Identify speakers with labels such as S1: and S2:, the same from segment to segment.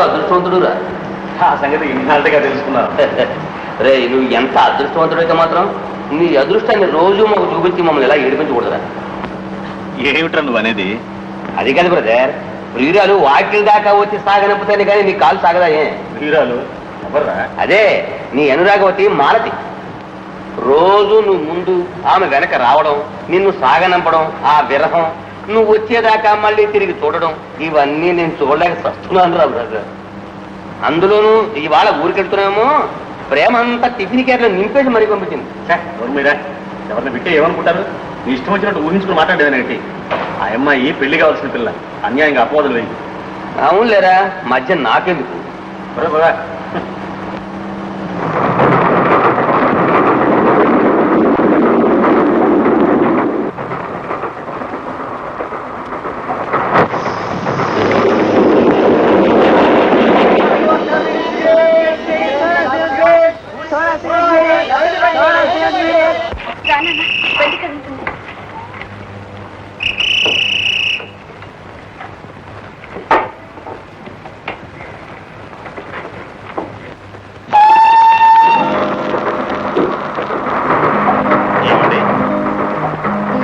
S1: అదృష్టవంతుడురా.
S2: ఆ సంగతి ఇన్నాళ్ళుగా తెలుసుకున్నావు.
S1: రే నువ్వు ఎంత అదృష్టవంతుడైతే మాత్రం నీ అదృష్టాన్ని రోజు మాకు చూపించి మమ్మల్ని ఎలా ఏడిపించకూడదురా.
S2: ఏమిట్రా నువ్వు అనేది?
S1: అది కాదు బ్రదర్, ప్రియురాలు వాకిల్ దాకా వచ్చి సాగనంపుతాను కానీ నీ కాలు సాగదాయే.
S2: ప్రియురాలు ఎవర్రా?
S1: అదే నీ అనురాగవతి మాలతి. రోజు నువ్వు ముందు ఆమె వెనక రావడం, నిన్ను సాగనంపడం, ఆ విరహం, నువ్వు వచ్చేదాకా మళ్ళీ తిరిగి చూడడం, ఇవన్నీ నేను చూడలేక చస్తున్నాను రా బ్రదర్. అందులోనూ ఇవాళ ఊరికెళ్తున్నామో ప్రేమ అంతా టిఫిన్ క్యాట్లో నింపేసి మరీ పంపించింది.
S2: మీరా ఎవరిని బిట్టే ఏమనుకుంటారు? నీ ఇష్టం వచ్చినట్టు ఊహించుకుని మాట్లాడేదానికి. ఆ అమ్మాయి పెళ్లి కావాల్సిన పిల్ల, అన్యాయంగా అపవాదులు వేయి.
S1: అవునులేరా, మధ్య నాకెందుకు.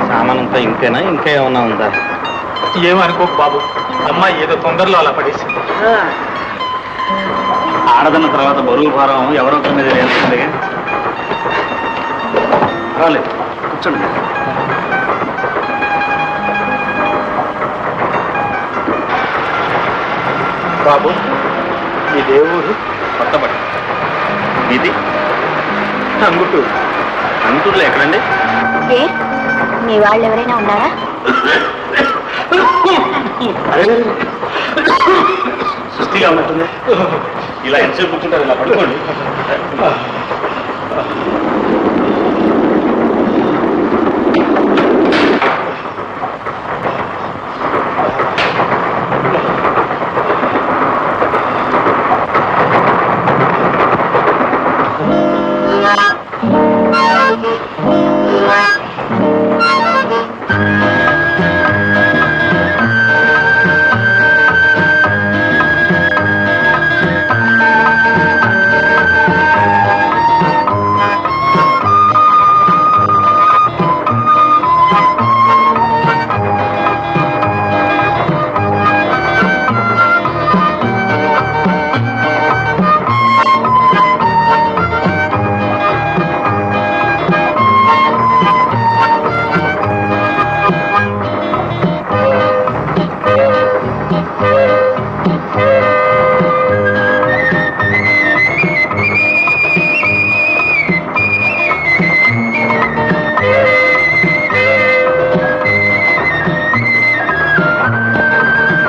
S2: సామానంతా ఇంతేనా, ఇంకా ఏమన్నా ఉందా?
S3: ఏమనుకోకు బాబు, అమ్మాయి ఏదో తొందరలో అలా పడేసింది.
S2: ఆడదన్న తర్వాత బరువు భారం ఎవరో ఒకరి మీద వేస్తుంది. రాలేదు, కూర్చోండి.
S3: బాబు ఈ దేవుడు
S2: కొత్తబడి ఇది
S3: అంగుటూరు.
S2: అంగుటూరులో ఎక్కడండి?
S4: మీ వాళ్ళు ఎవరైనా ఉన్నారా?
S2: సుస్థిగా ఉన్నట్టుంది. ఇలా ఎంతసేపు కూర్చుంటారు? ఇలా పడుకోండి.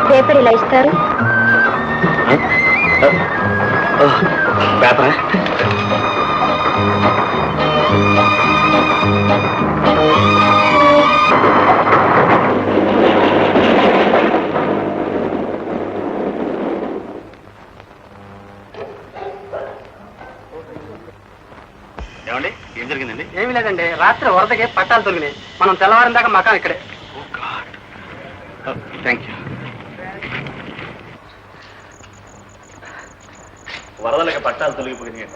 S4: పేపర్ ఇలా ఇస్తారు.
S2: పేపరా? ఏమండి, ఏం జరిగిందండి?
S3: ఏమీ లేదండి, రాత్రి వరదకి పట్టాలు తొలిగినాయి. మనం తెల్లవారిన దాకా మకాం ఇక్కడే.
S2: Thank you. వరదలకి పట్టాలు తొలగిపోయినాయి.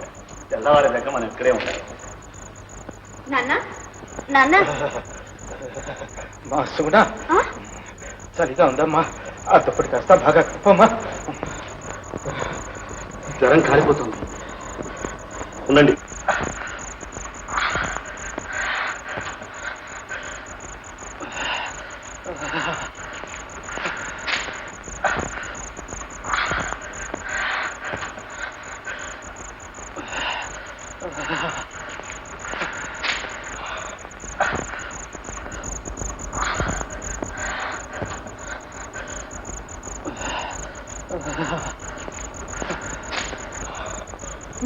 S2: తెల్లవారి దాకా మనం ఇక్కడే ఉంటాం.
S4: నాన్న నాన్న
S3: మా సుగుణా, చలిగా ఉందమ్మా. ఆ దుప్పటి కాస్త బాగా కప్పమ్మా.
S2: జ్వరం కాలిపోతుంది. ఉండండి.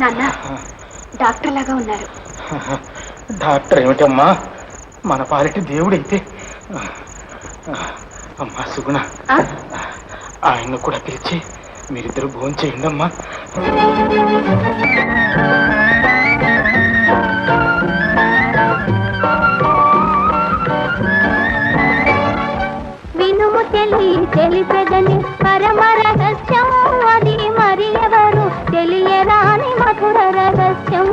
S4: నాన్న డాక్టర్ లాగా ఉన్నారు.
S3: డాక్టర్ ఏమిటమ్మా, మన పాలిటి దేవుడైతే. అమ్మా సుగుణ, ఆయన్ను కూడా పిలిచి మీరిద్దరు భోజనం చేయండి అమ్మా.
S4: వినుము తెలిపెదని పరమ రహస్యం అది తెలియరాని మధుర రహస్యం.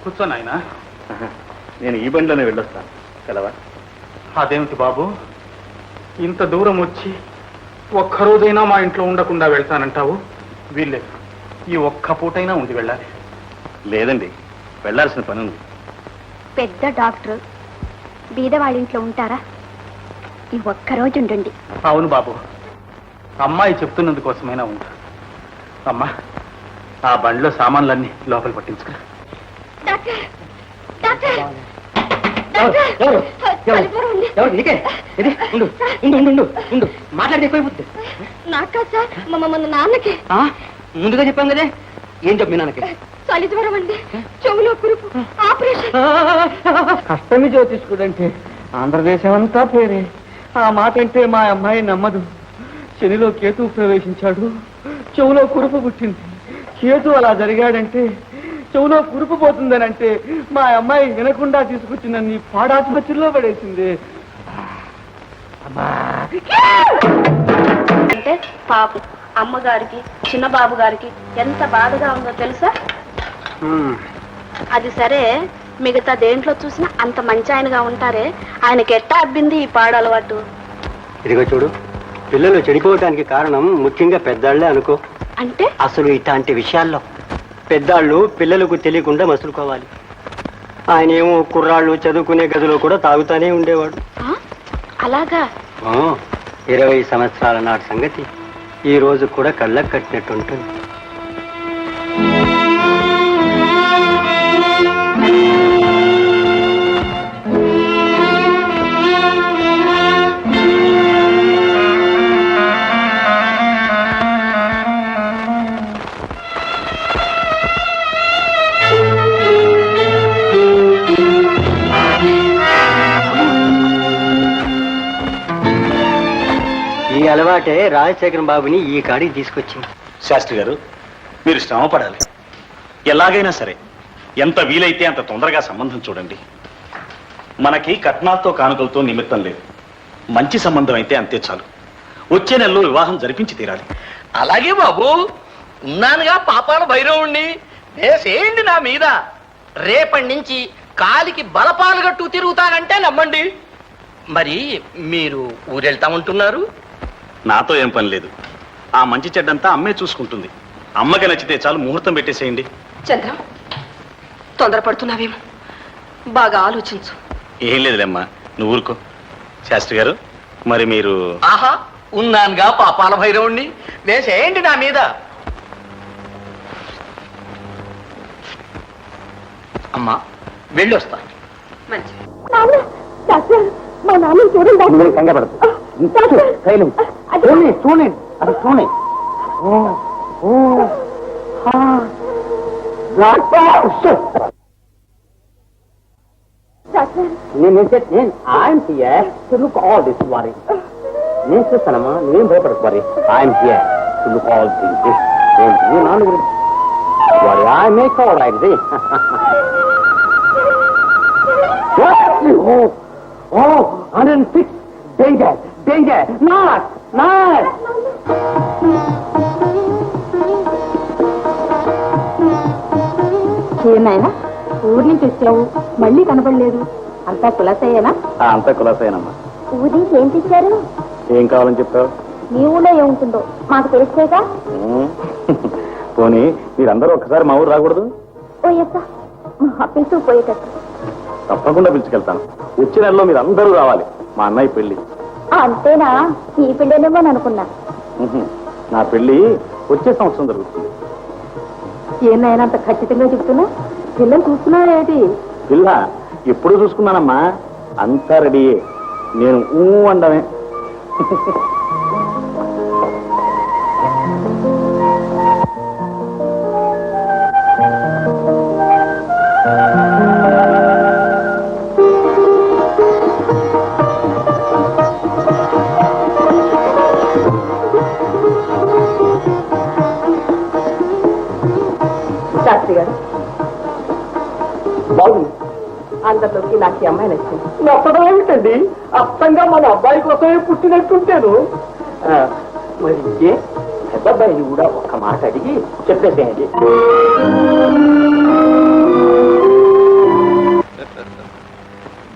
S3: కూర్చో నాయనా.
S2: నేను ఈ బండిలోనే వెళ్ళొస్తాను, కలవా?
S3: అదేమిటి బాబు, ఇంత దూరం వచ్చి ఒక్కరోజైనా మా ఇంట్లో ఉండకుండా వెళ్తానంటావు? వీల్లేదు, ఈ ఒక్క పూటైనా ఉండి వెళ్ళాలి.
S2: లేదండి, వెళ్ళాల్సిన పని ఉంది.
S4: పెద్ద డాక్టర్ బీద వాళ్ళ ఇంట్లో ఉంటారా? ఈ ఒక్కరోజు ఉండండి.
S3: అవును బాబు, అమ్మాయి చెప్తున్నందుకోసమైనా ఉంటా. అమ్మా, ఆ బండిలో సామాన్లన్నీ లోపల పట్టించుకురా.
S5: మాట్లాడితే ఎక్కువైపోతుంది.
S4: నాకా సార్, నాన్నకి
S5: ముందుగా చెప్పాం కదే. ఏం చెప్పి నాన్నకి?
S4: చలి జ్వరం అండి, చెవులో కురుపు, ఆపరేషన్.
S5: కష్టమి జ్యోతిష్కుడంటే ఆంధ్రదేశం అంతా పేరే. ఆ మాట అంటే మా అమ్మాయి నమ్మదు. శనిలో కేతు ప్రవేశించాడు, చెవులో కురుపు పుట్టింది. కేతు అలా జరిగాడంటే చెవులో కురుపు పోతుందనంటే మా అమ్మాయి వినకుండా తీసుకొచ్చిన నీ పాడాసుపత్రిలో పడేసింది.
S6: అంటే పాపం అమ్మగారికి చిన్నబాబు గారికి ఎంత బాధగా ఉందో తెలుసా? అది సరే, మిగతా దేంట్లో చూసినా అంత మంచి ఆయనగా ఉంటారే, ఆయనకి ఎట్టా అబ్బింది ఈ పాడు అలవాటు?
S5: ఇదిగో చూడు, పిల్లలు చెడిపోవటానికి కారణం ముఖ్యంగా పెద్దాళ్లే అనుకో.
S6: అంటే
S5: అసలు ఇట్లాంటి విషయాల్లో పెద్దాళ్ళు పిల్లలకు తెలియకుండా మసులుకోవాలి. ఆయన ఏమో కుర్రాళ్ళు చదువుకునే గదిలో కూడా తాగుతానే ఉండేవాడు.
S6: అలాగా?
S5: 20 సంవత్సరాల నాటి సంగతి ఈ రోజు కూడా కళ్ళకు కట్టినట్టుంటుంది. ఈ అలవాటే రాజశేఖరం బాబుని ఈ కాడికి తీసుకొచ్చింది.
S2: శాస్త్రి గారు, మీరు శ్రమ పడాలి. ఎలాగైనా సరే ఎంత వీలైతే అంత తొందరగా సంబంధం చూడండి. మనకి కట్నాలతో కానుకలతో నిమిత్తం లేదు. మంచి సంబంధం అయితే అంతే చాలు. వచ్చే నెలలో వివాహం జరిపించి తీరాలి.
S7: అలాగే బాబు, ఉన్నానుగా పాపాల భైరవుణ్ణి. వేసేయండి నా మీద. రేపటి నుంచి కాలికి బలపాలు గట్టు తిరుగుతానంటే నమ్మండి. మరి మీరు ఊరెళ్తామంటున్నారు?
S2: నాతో ఏం పని లేదు. ఆ మంచి చెడ్డంతా అమ్మే చూసుకుంటుంది. అమ్మకి నచ్చితే చాలు, ముహూర్తం పెట్టేసేయండి.
S8: చంద్రం, తొందరపడుతున్నావేమో, బాగా ఆలోచించు.
S2: ఏం లేదులేమ్మా, నువ్వు ఊరుకో. శాస్త్రి గారు, మరి మీరు?
S7: ఆహా, ఉన్నానుగా పాపాల భైరవుణ్ణి, వేసేయండి నా మీద. అమ్మా, వెళ్ళొస్తా.
S8: మంచి
S4: మా నాన్న చూడండి
S5: కంగపడదు. చూడండి అది చూడండి. నేను చూస్తానమ్మా, నువ్వేం భయపడకు వారి. I'm here to look all things. నాన్న గురించి వారి I make all right. Oh, 106. Danger, danger. Not.
S4: ఏనాయనా, ఊరి నుంచి వచ్చావు, మళ్ళీ కనపడలేదు. అంతా కులసయ్యేనా?
S5: అంతా కులాసేనమ్మా.
S4: ఊరి నుంచి ఏం తెచ్చారు?
S5: ఏం కావాలని చెప్పావు?
S4: మీ ఊళ్ళో ఏముంటుందో మాకు తెలిసేగా.
S5: పోనీ మీరందరూ ఒక్కసారి మా ఊరు రాకూడదు?
S4: ఓ ఎస్సా, మా పిలుచు పోయేటట్టు.
S5: తప్పకుండా పిలుచుకెళ్తాను. వచ్చే నెలలో మీరు అందరూ రావాలి. మా అన్నయ్య పెళ్లి.
S4: అంతేనా? ఈ పిల్లనేమో అనుకున్నా.
S5: నా పెళ్లి వచ్చే సంవత్సరం జరుగుతుంది.
S4: ఏనాయనా అంత ఖచ్చితంగా చెప్తున్నా? పిల్లలు చూస్తున్నారా ఏంటి?
S5: పిల్ల ఎప్పుడు చూసుకున్నానమ్మా, అంతా రెడీయే. నేను అండమే.
S8: శాస్త్రి గారు,
S5: బాగుంది.
S8: అందరిలోకి నాకు ఈ అమ్మాయి నచ్చింది.
S5: నచ్చడం ఏమిటండి? అర్థంగా మన అబ్బాయి కోసమే పుట్టినట్టుంటాను. మరి ఇంకే పెద్దబ్బాయిని కూడా ఒక్క మాట అడిగి చెప్పేసేయండి.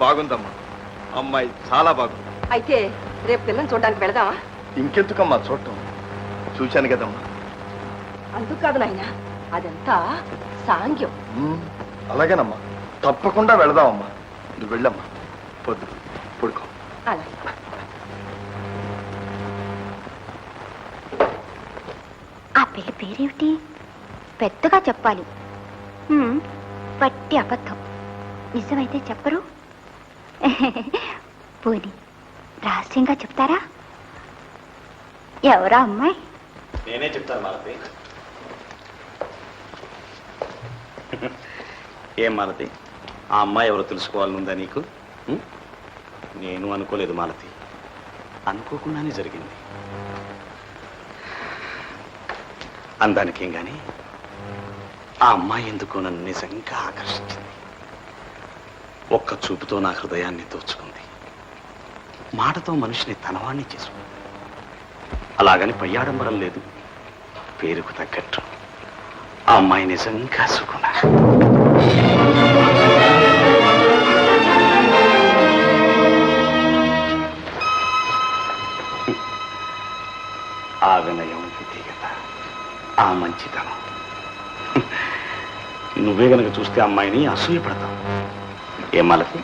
S9: బాగుందమ్మా, అమ్మాయి చాలా బాగుంది.
S8: అయితే రేపు పిల్లని చూడడానికి వెళదామా?
S9: ఇంకెందుకమ్మా చూడటం, చూశాను కదమ్మా.
S8: అందుకు కాదు నాయన, అదంతా సాంగ్యం.
S9: అలాగేనమ్మా, తప్పకుండా వెళదామమ్మా. నువ్వు వెళ్ళమ్మా, పొద్దు పడుకో.
S8: అలా
S4: ఆ పిల్ల పేరేమిటి? పెద్దగా చెప్పాలి. పట్టి అబద్ధం. నిజమైతే చెప్పరు. పోనీ రహస్యంగా చెప్తారా? ఎవరా అమ్మాయి?
S2: నేనే చెప్తాను మాలతి. ఏం మాలతి, ఆ అమ్మాయి ఎవరో తెలుసుకోవాలనుందా నీకు? నేను అనుకోలేదు మాలతి, అనుకోకుండానే జరిగింది. అందానికేం గాని ఆ అమ్మాయి ఎందుకో నన్ను నిజంగా ఆకర్షించింది. ఒక్క చూపుతో నా హృదయాన్ని దోచుకుంది. మాటతో మనిషిని తనవాణ్ణి చేసుకుంది. అలాగని పయ్యాడంబరం లేదు, పేరుకు తగ్గట్టు ఆ అమ్మాయి నిజంగా సుకున. ఆ వినయం, విధేయత, ఆ మంచితనం. నువ్వే గనక చూస్తే అమ్మాయిని అసూయపడతావు. ఏం మాలతి?